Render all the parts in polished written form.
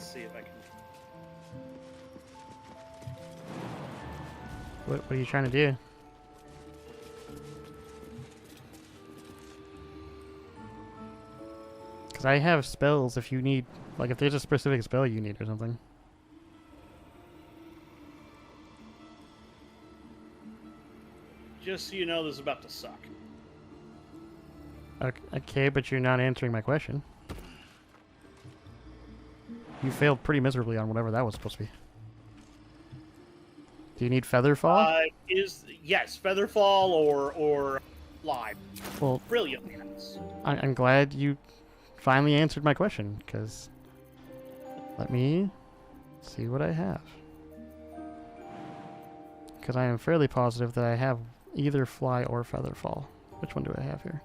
see if I can. What are you trying to do? Because I have spells if you need, like if there's a specific spell you need or something. Just so you know, this is about to suck. Okay, but you're not answering my question. You failed pretty miserably on whatever that was supposed to be. Do you need Featherfall? Yes, Featherfall or Live. Well, Brilliant. I'm glad you finally answered my question, because let me see what I have. Because I am fairly positive that I have either Fly or Featherfall. Which one do I have here?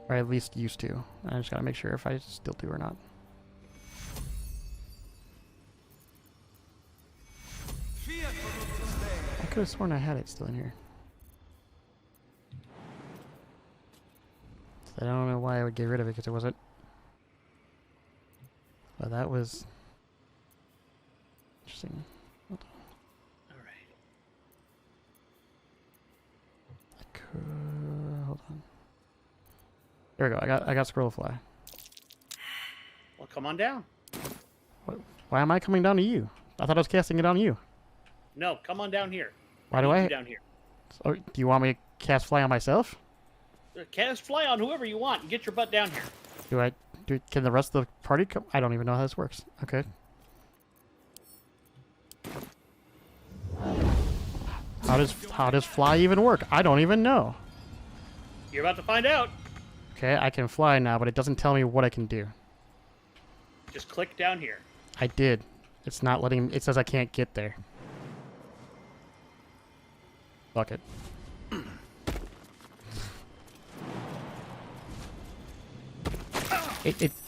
Or at least used to. I just gotta make sure if I still do or not. I could have sworn I had it still in here. I don't know why I would get rid of it because it wasn't. But that was interesting. Hold on. All right. I could hold on. There we go. I got Scroll of Fly. Well, come on down. What, why am I coming down to you? I thought I was casting it on you. No, come on down here. Why do I? You down here. Oh, do you want me to cast Fly on myself? Cast Fly on whoever you want and get your butt down here. Do I? Can the rest of the party come? I don't even know how this works. Okay. How does Fly even work? I don't even know. You're about to find out. Okay, I can fly now, but it doesn't tell me what I can do. Just click down here. I did. It's not letting. It says I can't get there. Fuck it.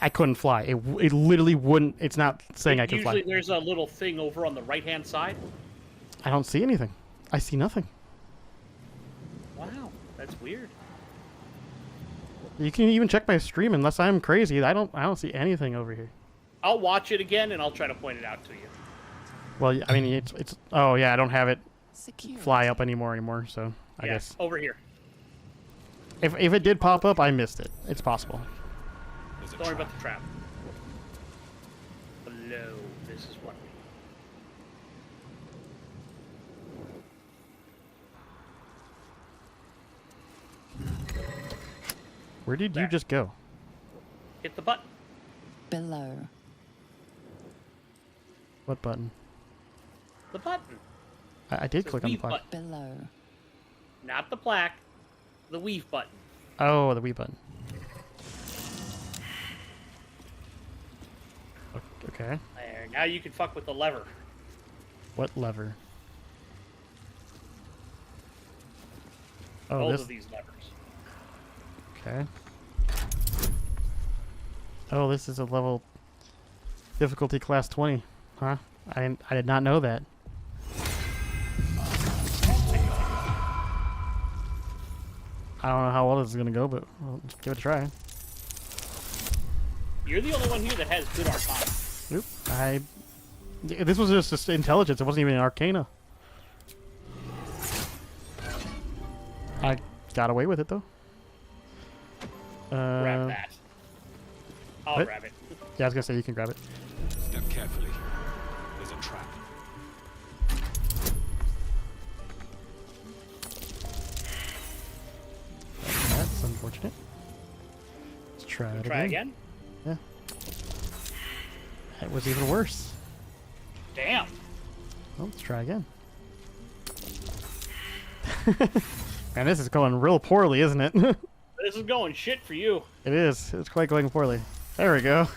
I couldn't fly. It literally wouldn't. It's not saying I can fly. Usually there's a little thing over on the right-hand side. I don't see anything. I see nothing. Wow, that's weird. You can even check my stream unless I'm crazy. I don't see anything over here. I'll watch it again and I'll try to point it out to you. Well, I mean, it's. Oh yeah, I don't have it Security. fly up anymore. So I guess over here. if it did pop up, I missed it. It's possible. Don't worry about the trap. Hello, this is what. Where did you just go? Hit the button. Below. What button? The button. I did Says click on the weave button. button. Below. Not the plaque. The weave button. Oh, the Wii button. Okay. There. Now you can fuck with the lever. What lever? Oh, Both this. of these levers. Okay. Oh, this is a level difficulty class 20, huh? I did not know that. I don't know how well this is gonna go, but we'll give it a try. You're the only one here that has good arcana. Nope. This was just intelligence. It wasn't even an arcana. I got away with it though. Grab that. I'll what? grab it. Yeah, I was gonna say you can grab it. Step carefully. There's a trap. That's unfortunate. Let's try it Try again. Yeah. That was even worse. Damn. Well, let's try again. Man, this is going real poorly, isn't it? This is going shit for you. It is. It's quite going poorly. There we go.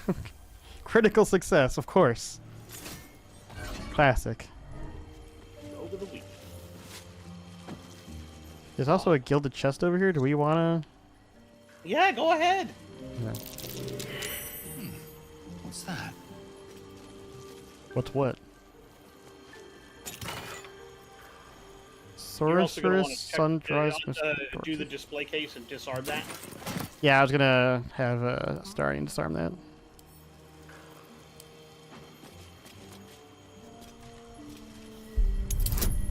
Critical success, of course. Classic. Go to the weak. There's also a gilded chest over here. Do we want Yeah, go ahead. to... No. What's that? What's what? You're also gonna wanna Sorceress, check- Sunrise, do the display case and discard that. Yeah, I was gonna have starting to disarm that.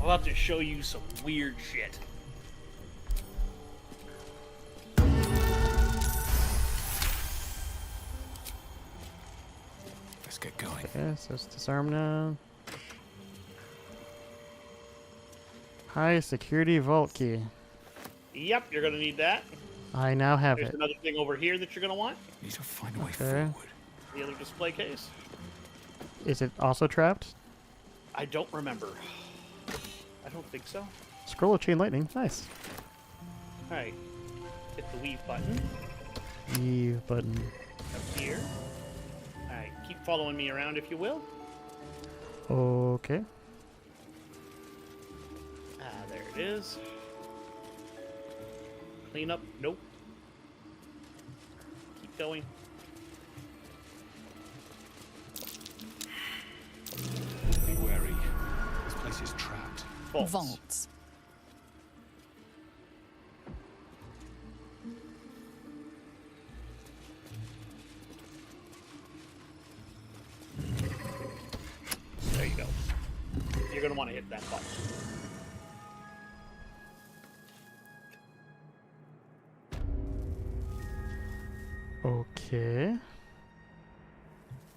I'm about to show you some weird shit. Let's get going. Okay, so it's disarm now. High security vault key. Yep, you're gonna need that. I now have There's it. another thing over here that you're gonna want. Need to find a way Okay. forward. The other display case. Is it also trapped? I don't remember. I don't think so. Scroll of chain lightning. Nice. Alright. Hit the weave button Eve button. up here. Alright, keep following me around if you will. Okay. There it is. Clean up. Nope. Keep going. Be wary. This place is trapped. Vaults. Vaults. There you go. You're going to want to hit that button. Okay.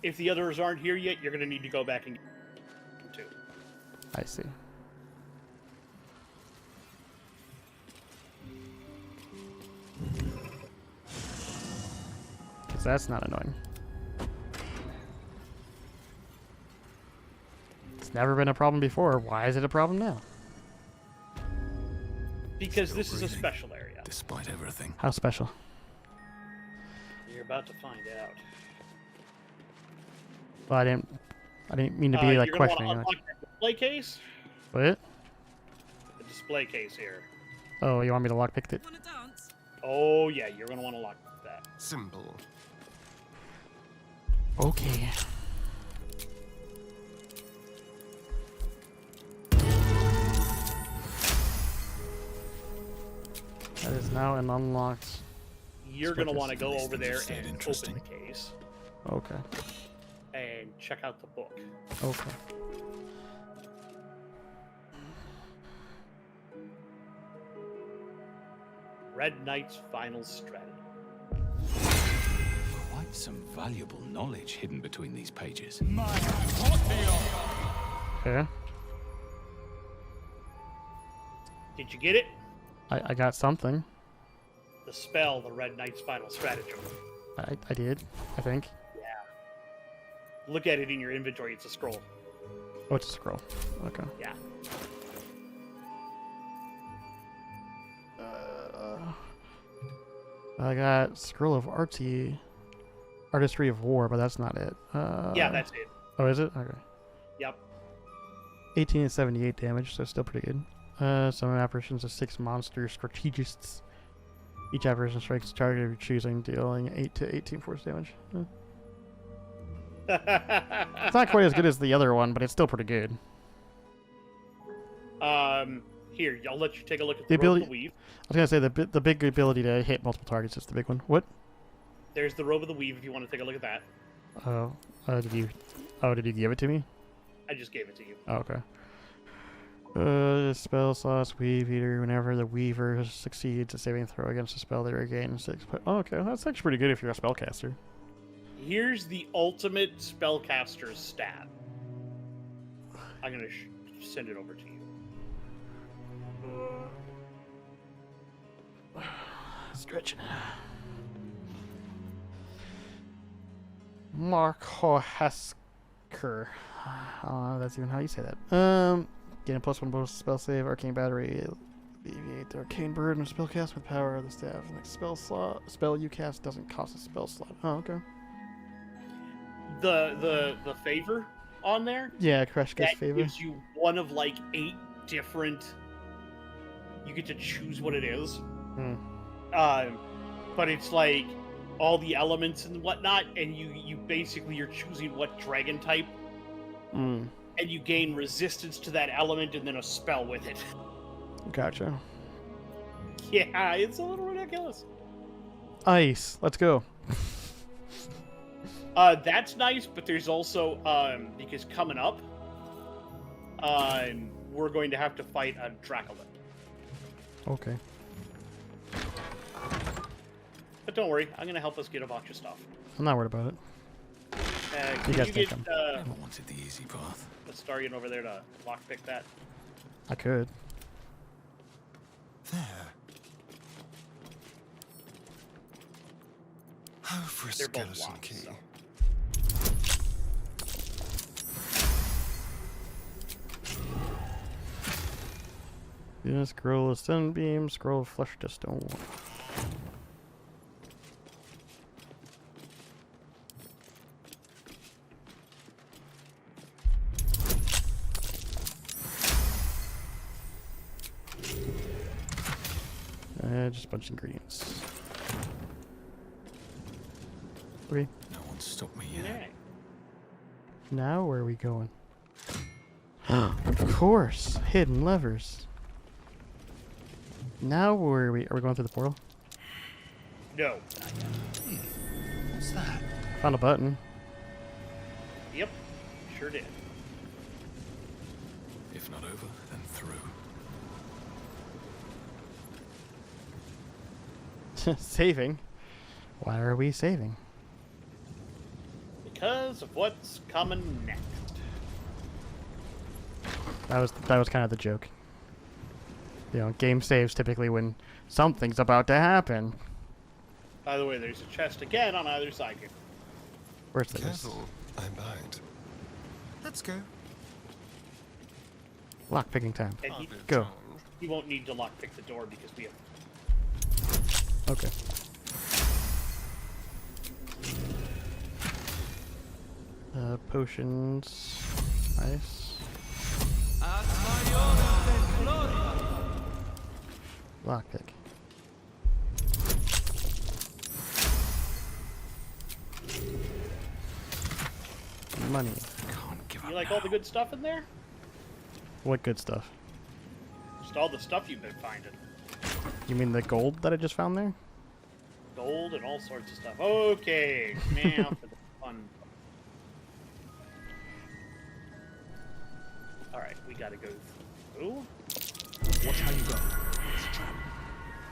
If the others aren't here yet, you're going to need to go back and get them too. I see. Because that's not annoying. It's never been a problem before. Why is it a problem now? Because Still this is a breathing. special area. Despite everything. How special? You're about to find out. Well, I didn't mean to be like you're going to questioning. want to unlock that display case. What? The display case here. Oh, you want me to lockpick it? Wanna dance? Oh, yeah, you're going to want to lock that. Simple. Okay. That is now an unlocked. You're going to Switches. want to go over there Sounded and open interesting. the case Okay. and check out the book. Okay. Red Knight's Final Strategy. Quite some valuable knowledge hidden between these pages. Okay. Did you get it? I got something. The spell, the Red Knight's Final Stratagem. I did. I think. Yeah. Look at it in your inventory. It's a scroll. Oh, it's a scroll. Okay. Yeah. I got Scroll of Artistry of War, but that's not it. Yeah, that's it. Oh, is it? Okay. Yep. 18 and 78 damage, so still pretty good. Some apparitions of 6 monster strategists. Each apparition strikes the target of your choosing, dealing 8 to 18 force damage. It's not quite as good as the other one, but it's still pretty good. Here, I'll let you take a look at The the Robe of ability- the Weave. I was gonna say the big ability to hit multiple targets is the big one. What? There's the Robe of the Weave if you want to take a look at that. Did you give it to me? I just gave it to you. Oh, okay. Spell slots, Weave Eater. Whenever the Weaver succeeds a saving throw against a spell, they regain 6 points. Oh, okay. That's actually pretty good if you're a spellcaster. Here's the ultimate spellcaster's stat. I'm going to send it over to you. Stretch. Markohasker. That's even how you say that. Getting +1 bonus spell save, arcane battery, alleviate the arcane burden of spellcast with power of the staff. Next spell you cast doesn't cost a spell slot. Oh, okay. The favor on there, Yeah, Crash gets that favor. gives you one of like 8 different. You get to choose what it is. Hmm. But it's like all the elements and whatnot, and you basically you're choosing what dragon type, Mm, and you gain resistance to that element and then a spell with it. gotcha. Yeah, it's a little ridiculous. Ice. Let's go. That's nice, but there's also because coming up, we're going to have to fight a Dracolin. Okay. But don't worry, I'm going to help us get a bunch of stuff. I'm not worried about it. Can You guys you take get them. I wanted the easy path. the Starian over there to lockpick that? I could. There. Oh, for a They're both skeleton locked, key. so. Yeah, scroll of sunbeam, scroll of flesh to stone. Just a bunch of ingredients. 3. No one stopped me yet. Yeah. Now where are we going? Of course, hidden levers. Now where are we? Are we going through the portal? No. What's that? Found a button. Yep. Sure did. If not over, then through. Saving. Why are we saving? Because of what's coming next. That was kind of the joke. You know, game saves typically when something's about to happen. By the way, there's a chest again on either side here. Where's this? Careful, I'm bound. Let's go. Lock picking time. And Go. he won't need to lockpick the door because we have. Okay. Potions. Nice. Lockpick. Money. Can't give up. You like all the good stuff in there? What good stuff? Just all the stuff you've been finding. You mean the gold that I just found there? Gold and all sorts of stuff. Okay, now for the fun. Alright, we gotta go through. Watch how you go. It's a trap.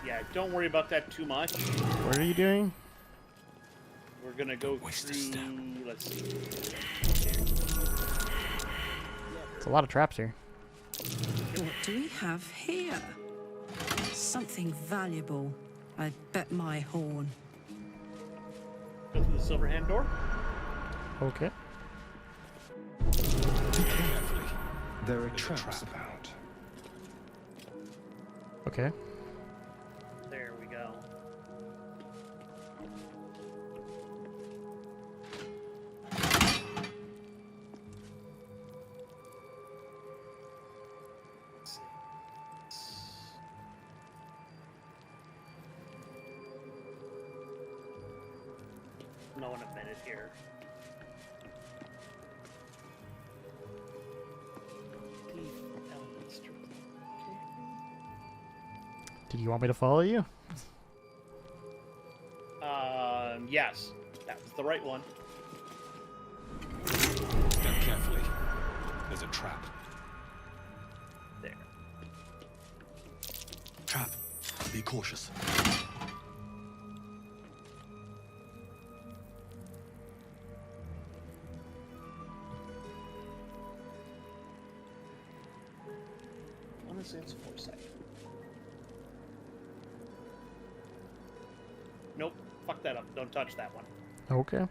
Yeah, don't worry about that too much. What are you doing? We're gonna go Waste a through. step. Let's see. It's a lot of traps here. What do we have here? Something valuable. I bet my horn. Go through the silver hand door. Okay. Carefully. There are There's a traps trap. about. Okay. There we go. Let's see. No one a minute here. Did you want me to follow you? Yes, that was the right one. Step carefully. There's a trap. There. Trap. Be cautious. Honestly, it's foresight. Nope. Fuck that up. Don't touch that one. Okay.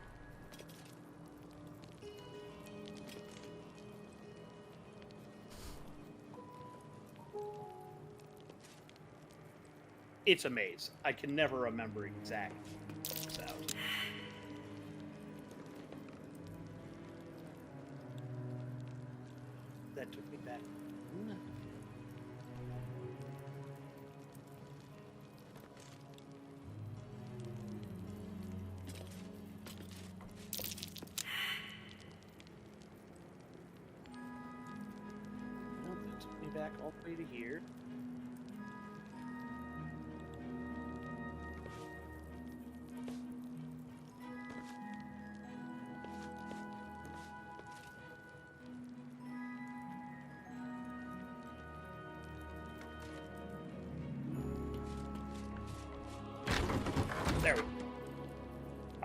It's a maze. I can never remember exact. So. That took me back. Well, that took me back all the way to here.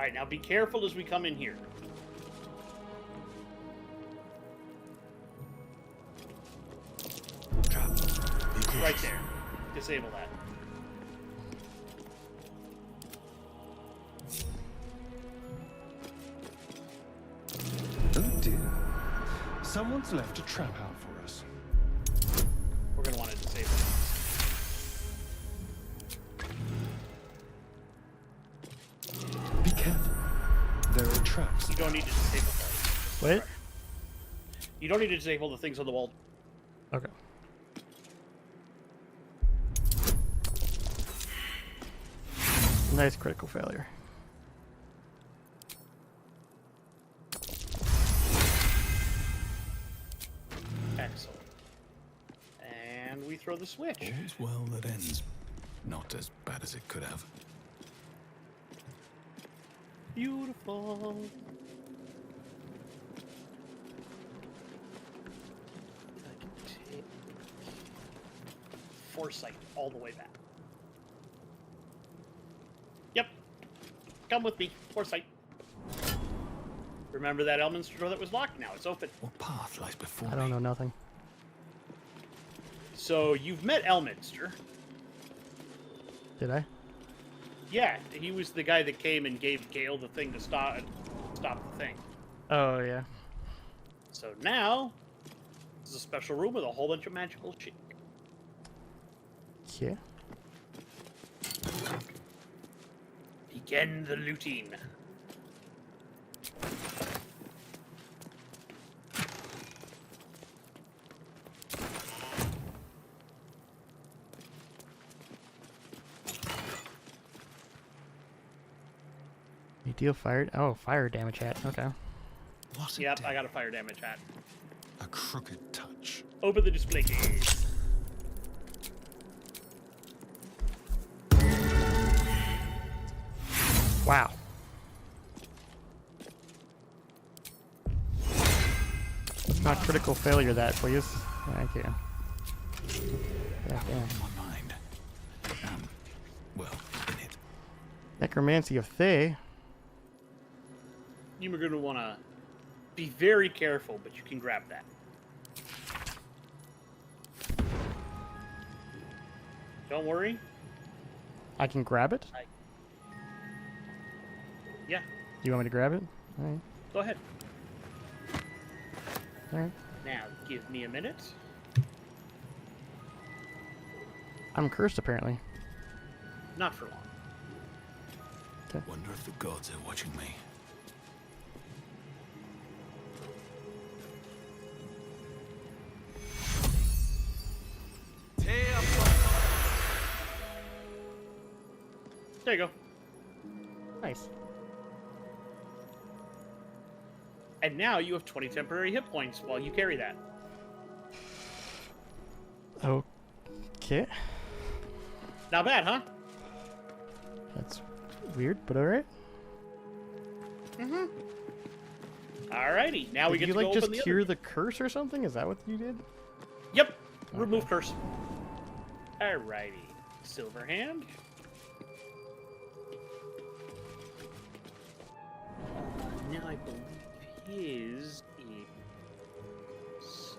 Alright, now be careful as we come in here. Trap. Be cautious. Right there. Disable that. Oh dear. Someone's left a trap out for us. We're going to want to disable it. Be careful. There are traps. You don't need to disable those. Wait. You don't need to disable the things on the wall. Okay. Nice critical failure. Excellent. And we throw the switch. All's well that ends. Not as bad as it could have. Beautiful. I can take foresight all the way back. Yep. Come with me. Foresight. Remember that Elminster door that was locked? Now it's open. What path lies before I don't know nothing. So you've met Elminster. Did I? Yeah, he was the guy that came and gave Gale the thing to stop the thing. Oh, yeah. So now, this is a special room with a whole bunch of magical shit. Yeah. Begin the looting. You deal fire. Oh, fire damage hat. Okay. What a Yep, day. I got a fire damage hat. A crooked touch. Open the display case. Wow. Not critical failure that, please. Thank you. Yeah, damn. In my mind. Well, in it. Necromancy of Thay. You're going to want to be very careful, but you can grab that. Don't worry. I can grab it? Yeah, You want me to grab it? Alright. go ahead. Alright. Now, give me a minute. I'm cursed, apparently. Not for long. Wonder if the gods are watching me. There you go. Nice. And now you have 20 temporary hit points while you carry that. Okay. Not bad, huh? That's weird, but alright. Alrighty, now we Did get you, to like, go just open the cure other. the curse or something? Is that what you did? Yep. Remove curse. Alrighty. Silver hand. Now I believe his is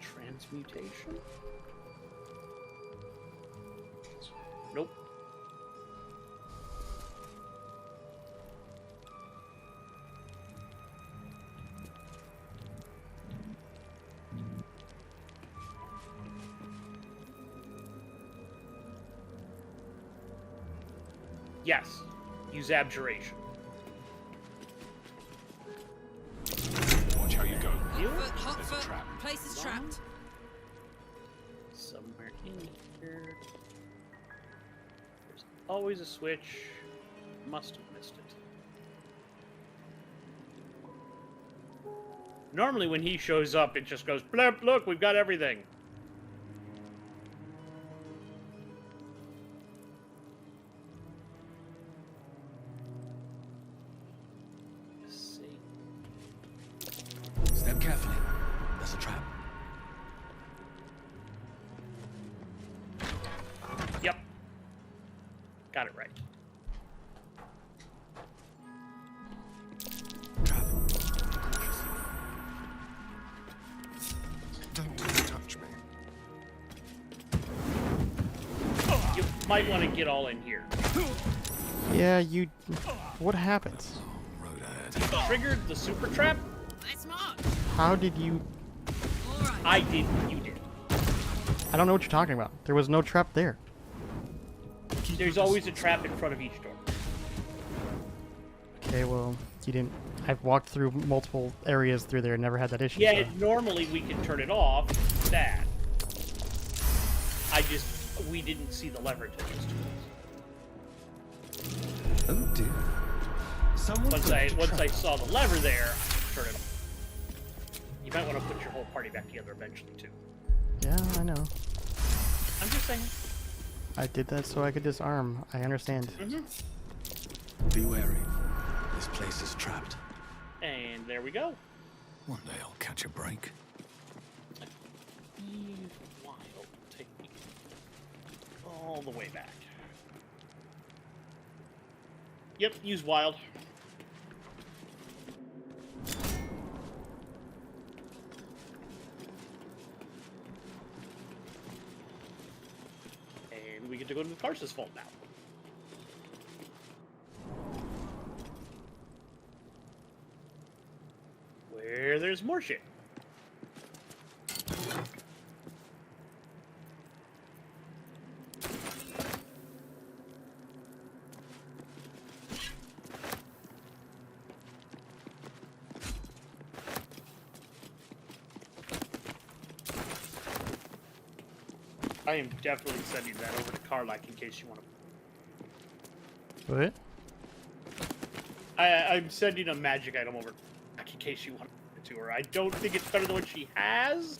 transmutation. Nope. Yes. Use abjuration. Watch how you go. You? Hot There's a foot. trap. Place is trapped. Somewhere in here. There's always a switch. Must have missed it. Normally when he shows up, it just goes, blip, look, we've got everything. Let's see. Step carefully. There's a trap. Yep. might want to get all in here. Yeah, you... What happens? Triggered the super trap? How did you... I did, you did. I don't know what you're talking about. There was no trap there. There's always a trap in front of each door. Okay, well, you didn't... I've walked through multiple areas through there and never had that issue. Yeah, so. normally we can turn it off. That. We didn't see the lever to those tools. Oh dear. Once I saw the lever there, I turned it off. You might want to put your whole party back together eventually too. Yeah, I know. I'm just saying. I did that so I could disarm. I understand. Be wary. This place is trapped. And there we go. One day I'll catch a break. Wild. Take me all the way back. Yep, use wild. And we get to go to the Tarsus vault now. Where there's more shit. I am definitely sending that over to Karlak in case you want to. What? I'm sending a magic item over in case you want to her. I don't think it's better than what she has.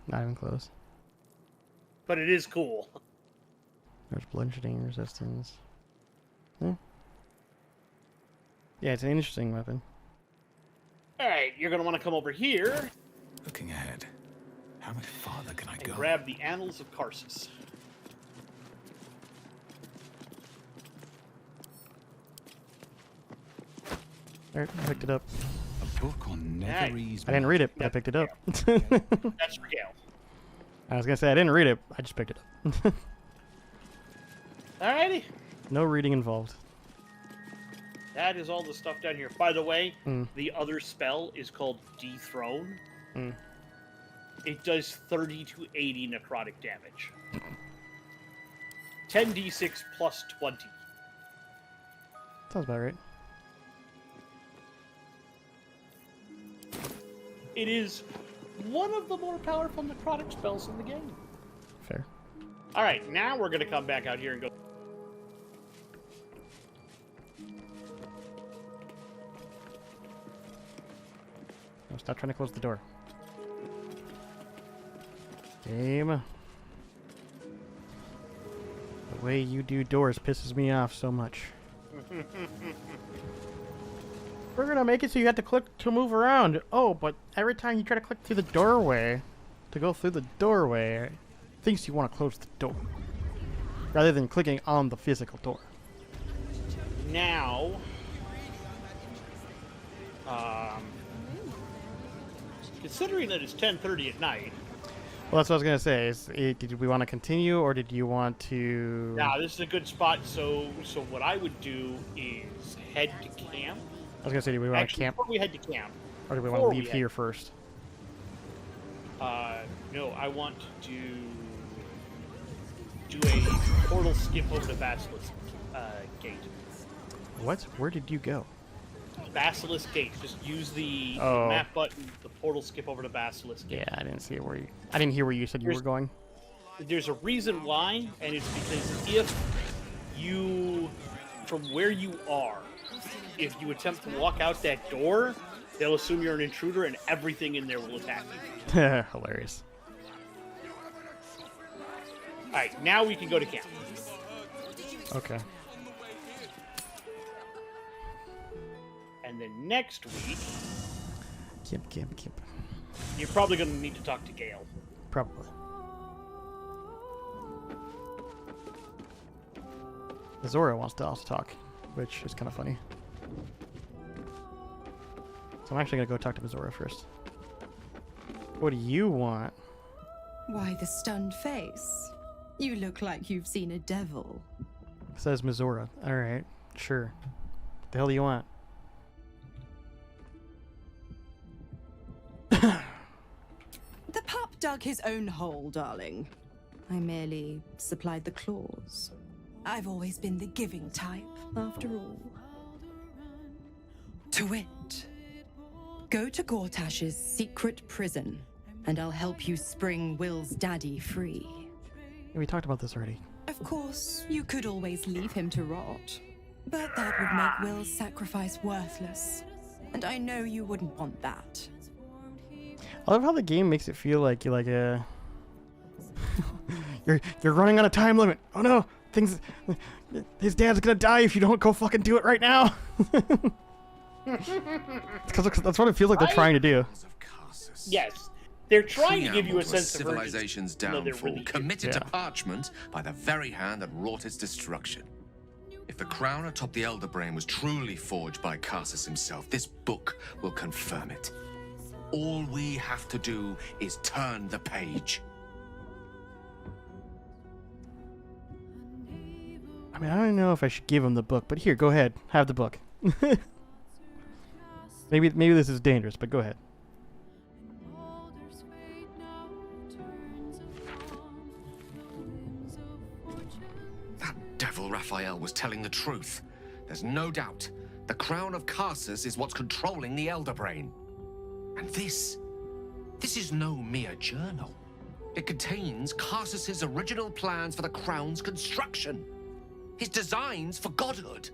Not even close. But it is cool. There's bludgeoning resistance. Hmm. Yeah, it's an interesting weapon. Alright, you're going to want to come over here Looking ahead, how much farther can I and go? grab the Annals of Karsus. Alright, I picked it up. A book on Netherese. I didn't read it, but I picked it up. That's for Gale. I was gonna say I didn't read it, I just picked it up. Alrighty. No reading involved. That is all the stuff down here. By the way, Mm. the other spell is called Dethrone. Mm. It does 30 to 80 necrotic damage. 10d6 plus 20. Sounds about right. It is one of the more powerful necrotic spells in the game. Fair. Alright, now we're going to come back out here and go... No, stop trying to close the door. Game. The way you do doors pisses me off so much. We're gonna make it so you have to click to move around. Oh, but every time you try to click through the doorway, to go through the doorway, it thinks you want to close the door. Rather than clicking on the physical door. Now... considering that it's 10:30 at night... Well, that's what I was gonna say. Did we want to continue, or did you want to... Now, this is a good spot, so what I would do is head to camp. I was gonna say, do we want to Actually, camp, before we head to camp... or do we want to before we leave head- here first? No, I want to do a portal skip over the Basilisk Gate. What? Where did you go? Basilisk Gate. Just use the Oh. map button, the portal skip over to Basilisk Gate. Yeah, I didn't see it where you... I didn't hear where you said you were going. There's a reason why, and it's because if you, from where you are, if you attempt to walk out that door, they'll assume you're an intruder and everything in there will attack you. Hilarious. Alright, now we can go to camp. Okay. And then next week, Kimp. you're probably going to need to talk to Gale. Probably. Zora wants to also talk, which is kind of funny. So I'm actually going to go talk to Zora first. What do you want? Why the stunned face? You look like you've seen a devil. Says Mizora. Alright, sure. What the hell do you want? The pup dug his own hole, darling. I merely supplied the claws. I've always been the giving type, after all. To wit, go to Gortash's secret prison, and I'll help you spring Will's daddy free. We talked about this already. Of course, you could always leave him to rot, but that would make Will's sacrifice worthless, and I know you wouldn't want that. I love how the game makes it feel like you're like a... you're running on a time limit. Oh no! His dad's gonna die if you don't go fucking do it right now! Because that's what it feels like they're trying to do. Yes. They're trying to give you a sense of civilization's downfall, really committed to parchment by the very hand that wrought its destruction. If the crown atop the Elder Brain was truly forged by Karsus himself, this book will confirm it. All we have to do is turn the page. I mean, I don't know if I should give him the book, but here, go ahead. Have the book. Maybe this is dangerous, but go ahead. That devil Raphael was telling the truth. There's no doubt. The crown of Karsus is what's controlling the Elder Brain. And this is no mere journal. It contains Karsus's original plans for the crown's construction. His designs for godhood.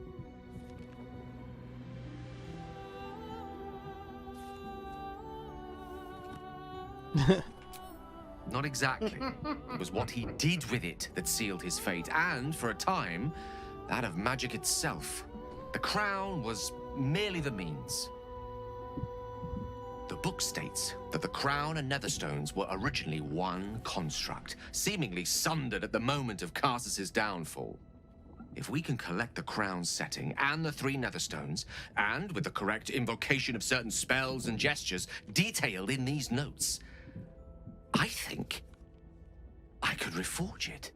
Not exactly. It was what he did with it that sealed his fate, and, for a time, that of magic itself. The crown was merely the means. The book states that the crown and netherstones were originally one construct, seemingly sundered at the moment of Karsus's downfall. If we can collect the crown's setting and the 3 netherstones, and with the correct invocation of certain spells and gestures detailed in these notes, I think I could reforge it.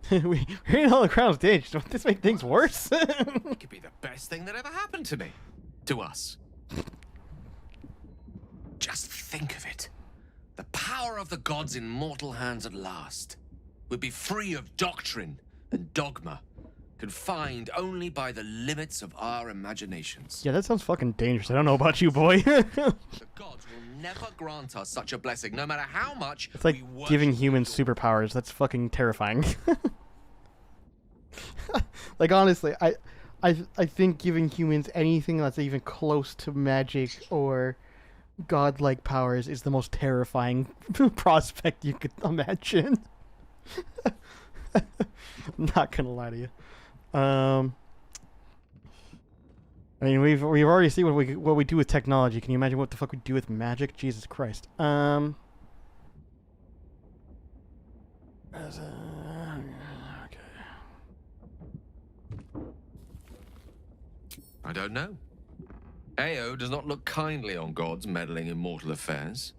We ain't all the crown's damaged. Don't this make things worse? It could be the best thing that ever happened to me. To us. Just think of it. The power of the gods in mortal hands at last. We'd be free of doctrine and dogma, confined only by the limits of our imaginations. Yeah, that sounds fucking dangerous. I don't know about you, boy. The gods will never grant us such a blessing, no matter how much It's like we worship giving humans your... superpowers. That's fucking terrifying. Like, honestly, I think giving humans anything that's even close to magic or godlike powers is the most terrifying prospect you could imagine. Not gonna lie to you. I mean, we've already seen what we do with technology. Can you imagine what the fuck we do with magic? Jesus Christ. Okay. I don't know. Ao does not look kindly on gods meddling in mortal affairs.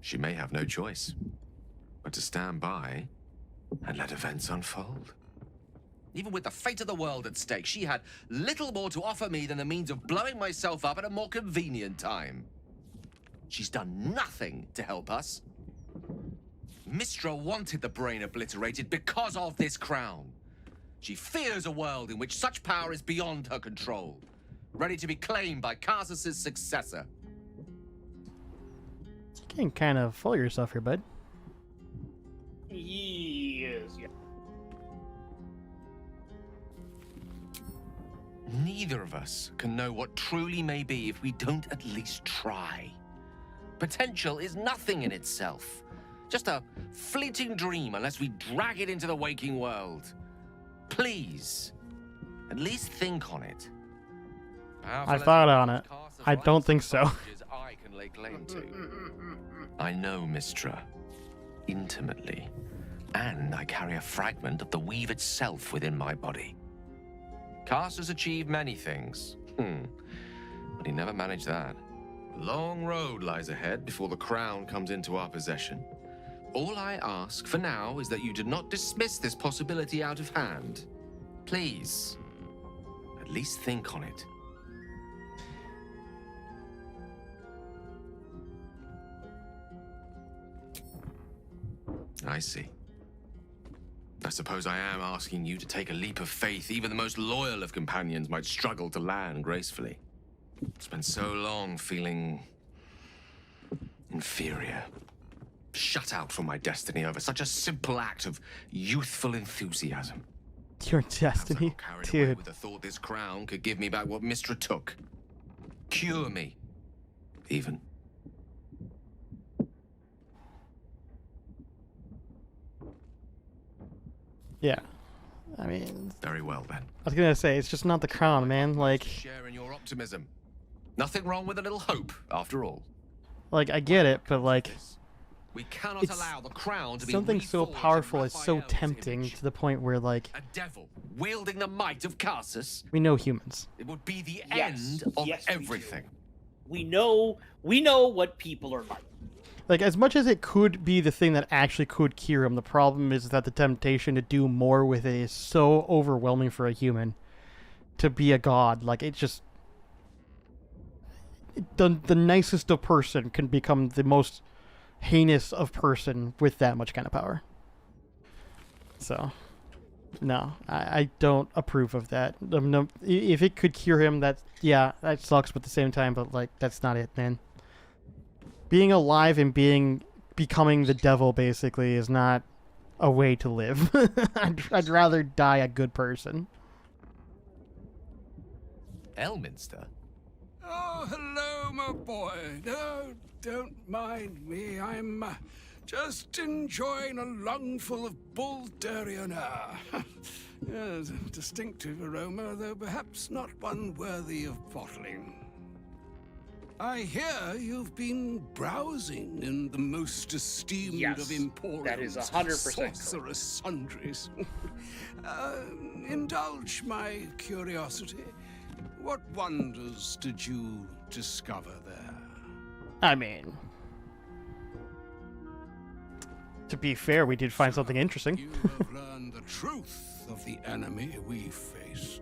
She may have no choice but to stand by and let events unfold. Even with the fate of the world at stake, she had little more to offer me than the means of blowing myself up at a more convenient time. She's done nothing to help us. Mistra wanted the brain obliterated because of this crown. She fears a world in which such power is beyond her control, ready to be claimed by Karsus's successor. You're getting kind of full of yourself here, bud. Yes, yeah. Neither of us can know what truly may be if we don't at least try. Potential is nothing in itself. Just a fleeting dream unless we drag it into the waking world. Please, at least think on it. I thought on it. I don't think so. I can lay claim to. I know Mistra intimately, and I carry a fragment of the weave itself within my body. Cast has achieved many things, but he never managed that. A long road lies ahead before the crown comes into our possession. All I ask for now is that you do not dismiss this possibility out of hand. Please, at least think on it. I see. I suppose I am asking you to take a leap of faith even the most loyal of companions might struggle to land gracefully. Spent so long feeling inferior, shut out from my destiny over such a simple act of youthful enthusiasm. Your destiny, Carried away dude. with the thought this crown could give me back what Mistra took. Cure me, even. Yeah. I mean, Very well then. I was gonna say, it's just not the crown, man. Like, Share in your optimism. Nothing wrong with a little hope, after all. I get it, but like, We cannot It's allow the crown to be something so reforged in powerful is so Raphael's tempting image. to the point where, like, A devil wielding the might of Carsus. we know humans. It would be the Yes. end of Yes, we do. everything. We know what people are like. Like, as much as it could be the thing that actually could cure him, the problem is that the temptation to do more with it is so overwhelming for a human. To be a god, like, it just... The nicest of person can become the most heinous of person with that much kind of power. So, no, I don't approve of that. No, if it could cure him, that sucks, but at the same time, but, like, that's not it, man. Being alive and becoming the devil, basically, is not a way to live. I'd rather die a good person. Elminster? Oh, hello, my boy. No, don't mind me. I'm just enjoying a lungful of Buldarian air. Yes, a distinctive aroma, though perhaps not one worthy of bottling. I hear you've been browsing in the most esteemed Yes, of emporiums. that is 100% correct. sorcerous sundries. Indulge my curiosity. What wonders did you discover there? I mean, to be fair, we did find something interesting. You have learned the truth of the enemy we face.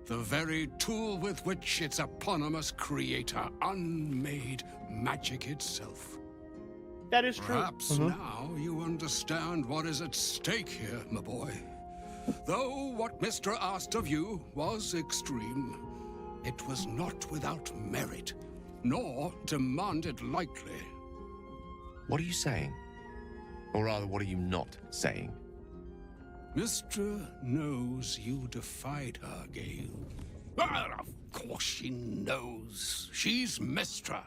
The very tool with which its eponymous creator unmade magic itself. That is true. Perhaps now you understand what is at stake here, my boy. Though what Mr. asked of you was extreme, it was not without merit, nor demanded lightly. What are you saying? Or rather, what are you not saying? Mr. knows you defied her, Gale. Well, of course she knows. She's Mistra.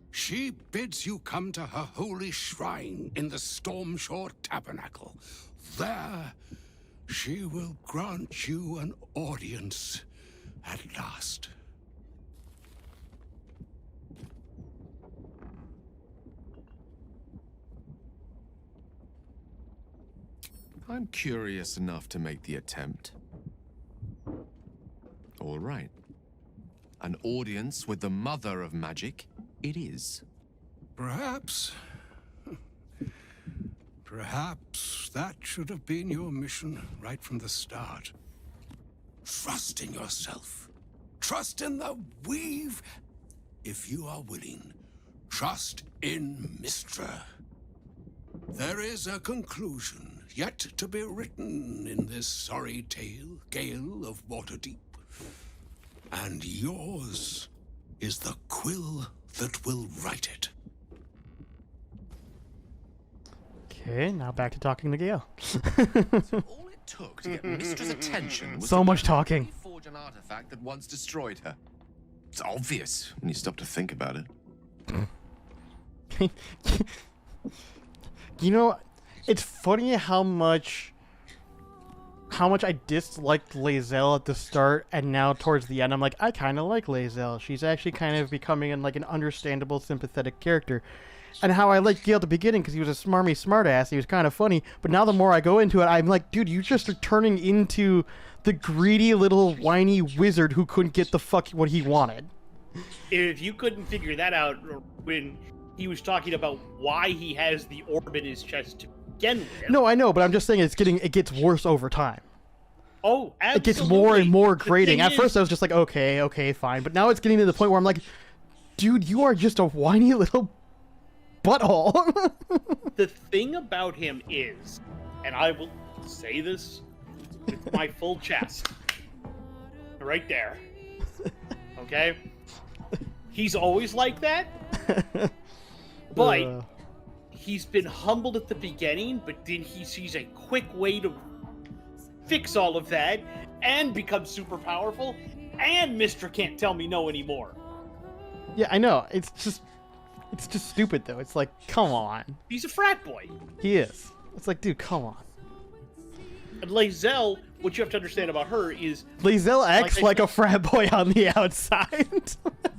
She bids you come to her holy shrine in the Stormshore Tabernacle. There, she will grant you an audience at last. I'm curious enough to make the attempt. All right. An audience with the mother of magic, it is. Perhaps that should have been your mission right from the start. Trust in yourself. Trust in the weave. If you are willing, trust in Mistra. There is a conclusion yet to be written in this sorry tale, Gale of Waterdeep. And yours is the quill that will write it. Okay, now back to talking to Gale. All it took to get Mistra's attention was So to much talking. forge an artifact that once destroyed her. It's obvious when you stop to think about it. You know, it's funny how much I disliked Lae'zel at the start, and now towards the end, I'm like, I kind of like Lae'zel. She's actually kind of becoming like an understandable, sympathetic character. And how I liked Gale at the beginning because he was a smarmy smartass. He was kind of funny. But now the more I go into it, I'm like, dude, you just are turning into the greedy little whiny wizard who couldn't get the fuck what he wanted. If you couldn't figure that out when he was talking about why he has the orb in his chest to begin with. No, I know, but I'm just saying it gets worse over time. Oh, absolutely. It gets more and more grating. At is, first I was just like, okay, fine. But now it's getting to the point where I'm like, dude, you are just a whiny little butthole. the thing about him is, and I will say this with my full chest, right there, okay? He's always like that, but he's been humbled at the beginning, but then he sees a quick way to fix all of that and become super powerful, and Mr. Can't Tell Me No anymore. Yeah, I know. It's just stupid, though. It's like, come on. He's a frat boy. He is. It's like, dude, come on. And Lae'zel, what you have to understand about her is... Lae'zel acts like a frat boy on the outside.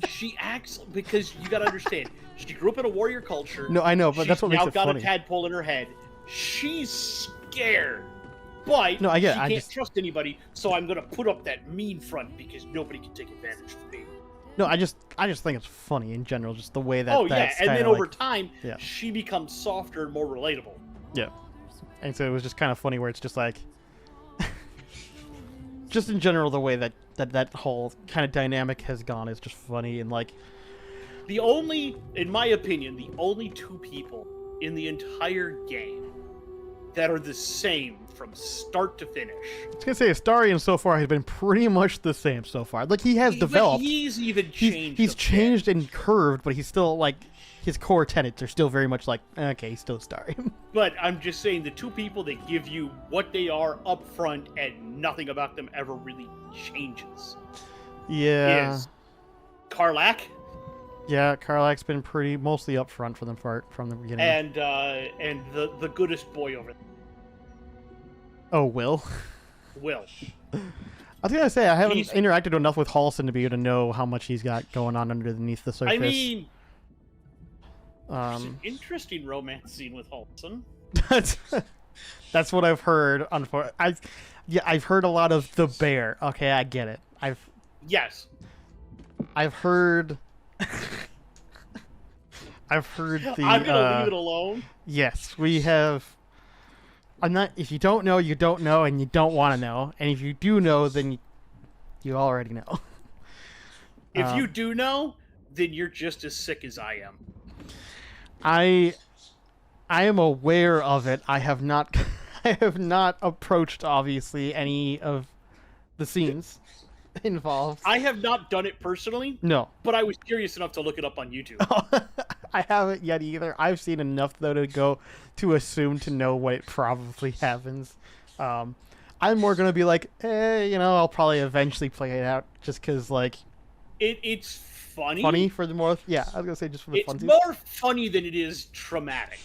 She acts because you gotta understand. She grew up in a warrior culture. No, I know, but that's what makes it funny. She's now got a tadpole in her head. She's scared. But no, I get it. She can't trust anybody, so I'm gonna put up that mean front because nobody can take advantage of me. No, I just think it's funny in general, just the way that. Oh yeah, and then over time, yeah, she becomes softer and more relatable. Yeah, and so it was just kind of funny where it's just like, just in general, the way that whole kind of dynamic has gone is just funny and like. In my opinion, the only two people in the entire game that are the same from start to finish. I was gonna say Astarion so far has been pretty much the same so far. Like he has developed. He's even changed. He's changed and curved, but he's still like his core tenets are still very much like okay, he's still Astarion. But I'm just saying the two people that give you what they are up front and nothing about them ever really changes. Yeah. Is Karlach. Yeah, Karlach's been mostly up front for them from the beginning. And the goodest boy over there. Oh, Will. Will. I was gonna say I haven't interacted enough with Halsin to be able to know how much he's got going on underneath the surface. I mean, there's an interesting romance scene with Halsin. That's what I've heard. I've heard a lot of the bear. Okay, I get it. I've heard. I've heard the. I'm gonna leave it alone. Yes, we have. I'm not. If you don't know, you don't know, and you don't want to know. And if you do know, then you already know. If you do know, then you're just as sick as I am. I am aware of it. I have not. I have not approached obviously any of the scenes involved. I have not done it personally. No, but I was curious enough to look it up on YouTube. I haven't yet either. I've seen enough though to assume to know what it probably happens. I'm more gonna be like, I'll probably eventually play it out just because like it's funny. Funny for the more, yeah. I was gonna say just for the fun. It's more funny than it is traumatic.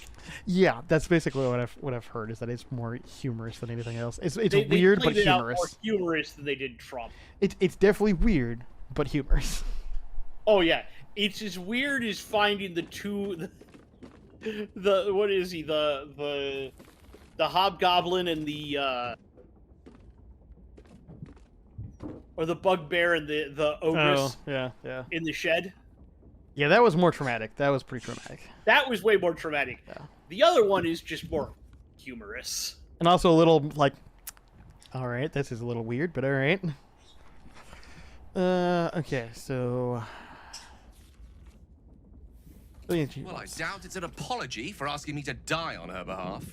Yeah, that's basically what I've heard is that it's more humorous than anything else. It's they weird but humorous. humorous. More humorous than they did Trump. It's definitely weird but humorous. Oh yeah, it's as weird as finding the two. The what is he the hobgoblin and the or the bugbear and the ogress. Oh, yeah. In the shed. Yeah, that was more traumatic. That was pretty traumatic. That was way more traumatic. Yeah. The other one is just more humorous. And also a little like, all right, this is a little weird, but all right. Okay, so. Well, I doubt it's an apology for asking me to die on her behalf.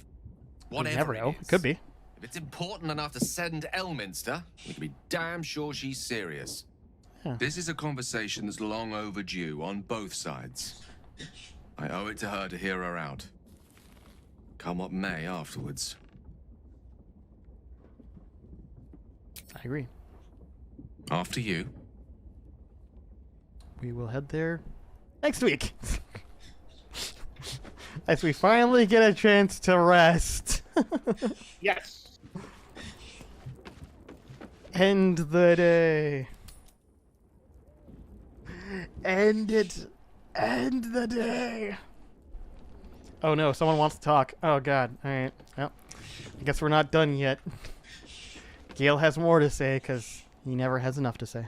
Whatever you never know. it is. It could be. If it's important enough to send Elminster, we can be damn sure she's serious. Yeah. This is a conversation that's long overdue on both sides. I owe it to her to hear her out. Come what may afterwards. I agree. After you. We will head there next week. As we finally get a chance to rest. Yes. End the day. End it. End the day. Oh no, someone wants to talk. Oh god. Alright. Well, I guess we're not done yet. Gale has more to say, because he never has enough to say.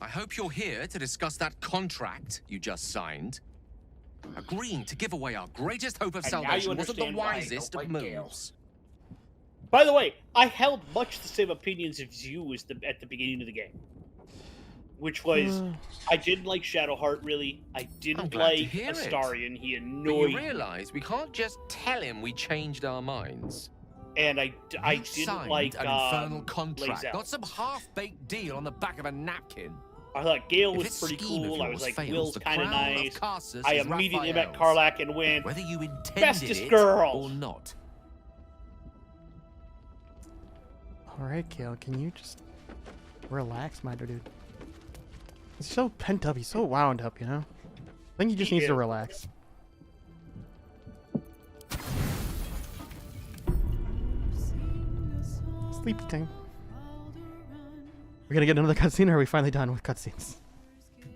I hope you're here to discuss that contract you just signed. Agreeing to give away our greatest hope of And now you salvation wasn't the understand why I wisest don't of like Gale. moves. By the way, I held much the same opinions as you at the beginning of the game. Which was, I didn't like Shadowheart, really. I I'm didn't glad to like hear it. Astarion. He But annoyed you me. realize we can't just tell him we changed our minds. And I You didn't signed like an infernal contract, Lae'zel. not some half-baked deal on the back of a napkin. I thought Gale If was this pretty scheme of cool. I yours was like, fails, Will's the kind of crown of nice. Karsus I is immediately met Raphael's. Karlach and went, Whether you intended Bestest it girls. or not. Alright, Gale, can you just relax, my dude? He's so pent up, he's so wound up, you know? I think he just needs to is. relax. Sleepy time. We're gonna get another cutscene, or are we finally done with cutscenes?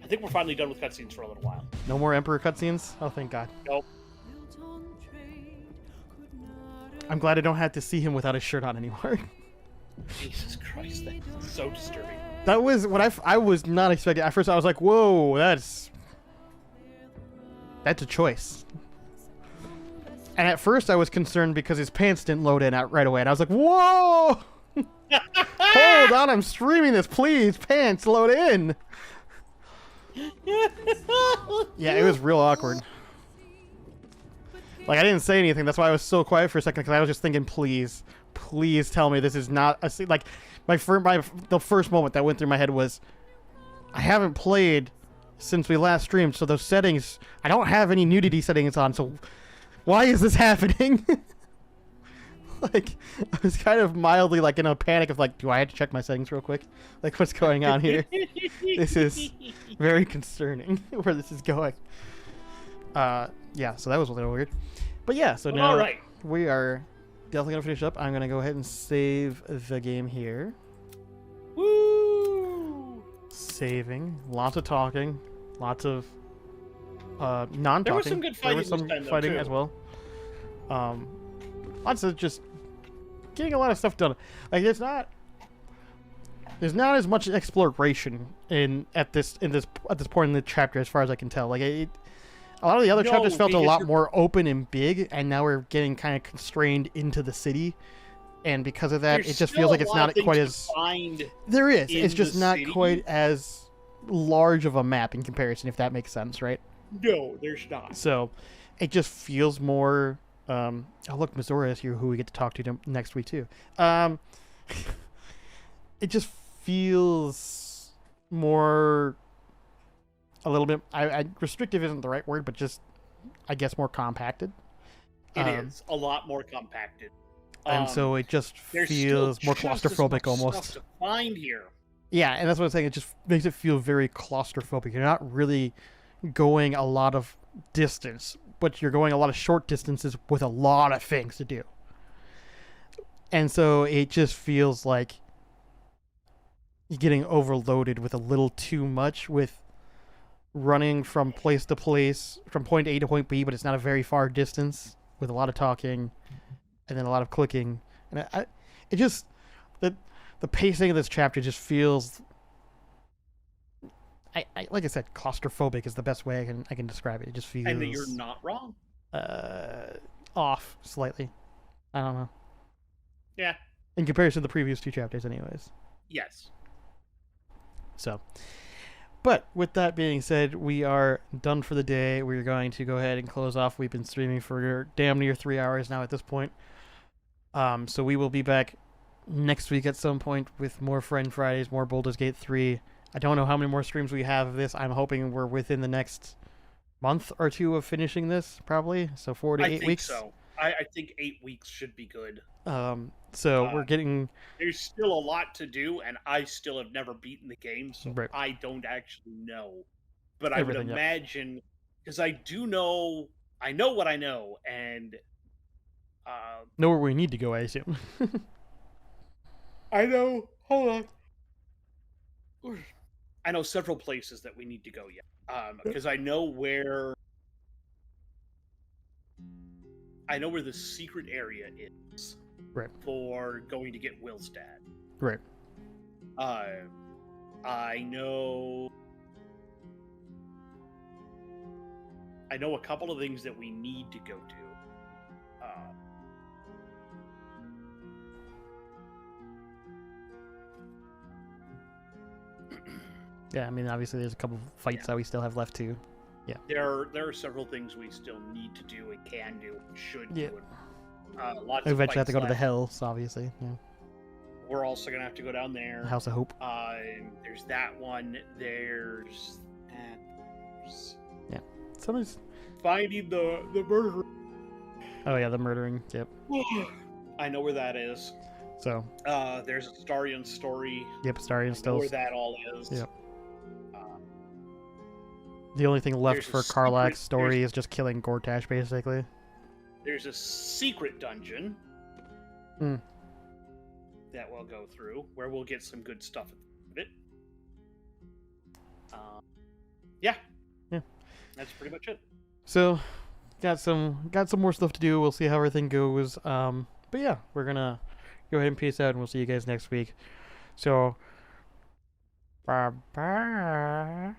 I think we're finally done with cutscenes for a little while. No more Emperor cutscenes? Oh, thank God. Nope. I'm glad I don't have to see him without his shirt on anymore. Jesus Christ, that's so disturbing. That was what I was not expecting. At first, I was like, "Whoa, that's a choice." And at first, I was concerned because his pants didn't load in right away, and I was like, "Whoa, hold on, I'm streaming this, please, pants load in." Yeah, it was real awkward. Like, I didn't say anything. That's why I was so quiet for a second, because I was just thinking, please tell me this is not a scene. Like, the first moment that went through my head was, I haven't played since we last streamed, so those settings, I don't have any nudity settings on, so why is this happening? Like, I was kind of mildly, like, in a panic of, like, do I have to check my settings real quick? Like, what's going on here? This is very concerning where this is going. Yeah, so that was a little weird. But yeah, so now Alright. we are definitely going to finish up. I'm going to go ahead and save the game here. Woo! Saving. Lots of talking. Lots of non-talking. There was some good fighting There was some this time, though, fighting too. as well. Lots of just getting a lot of stuff done. Like, there's not as much exploration at this point in the chapter, as far as I can tell. Like, a lot of the other No, chapters felt a because lot you're- more open and big, and now we're getting kind of constrained into the city, and because of that, There's it just still feels like a it's lot of not things quite to as find. there is. in It's just the not city. quite as large of a map in comparison, if that makes sense, right? No, there's not. So, it just feels more. Oh look, Missouri is here, who we get to talk to next week too. It just feels more. A little bit. Restrictive isn't the right word, but just, I guess, more compacted. It is a lot more compacted. And so it just There's feels still more just as claustrophobic much almost. stuff to find here. Yeah, and that's what I'm saying. It just makes it feel very claustrophobic. You're not really going a lot of distance, but you're going a lot of short distances with a lot of things to do. And so it just feels like you're getting overloaded with a little too much with running from place to place, from point A to point B, but it's not a very far distance, with a lot of talking and then a lot of clicking. And it just, the pacing of this chapter just feels, like I said, claustrophobic is the best way I can describe it. It just feels And that you're not wrong. off slightly. I don't know. Yeah. In comparison to the previous two chapters, anyways. Yes. So, but with that being said, we are done for the day. We're going to go ahead and close off. We've been streaming for damn near 3 hours now at this point. So we will be back next week at some point with more Friend Fridays, more Baldur's Gate 3. I don't know how many more streams we have of this. I'm hoping we're within the next month or two of finishing this, probably. So 4 to 8 weeks. So. I think 8 weeks should be good. So we're getting... There's still a lot to do, and I still have never beaten the game, so Right. I don't actually know. But I Everything, would yep. imagine, because I do know I know what I know, and Know where we need to go, I assume. I know. Hold on. I know several places that we need to go yet. Because I know where the secret area is Right. for going to get Willstad. Right. I know a couple of things that we need to go to. Yeah, I mean, obviously there's a couple fights that we still have left too. Yeah. There are several things we still need to do and can do and should Yeah. do. And, lots We of eventually have to fights go to the left. Hells, obviously. Yeah. We're also gonna have to go down there. The House of Hope. There's that one. There's Yeah. Somebody's. finding the murderer. Oh yeah, the murdering. Yep. I know where that is. So. There's a Starion story. Yep. Starion I know still. where that all is. Yep. The only thing left There's a for secret- Karlach's story is just killing Gortash, basically. There's a secret dungeon Hmm. that we'll go through where we'll get some good stuff at the end of it. Yeah. Yeah. That's pretty much it. So, got some more stuff to do. We'll see how everything goes. But yeah, we're gonna go ahead and peace out, and we'll see you guys next week. So, bye bye.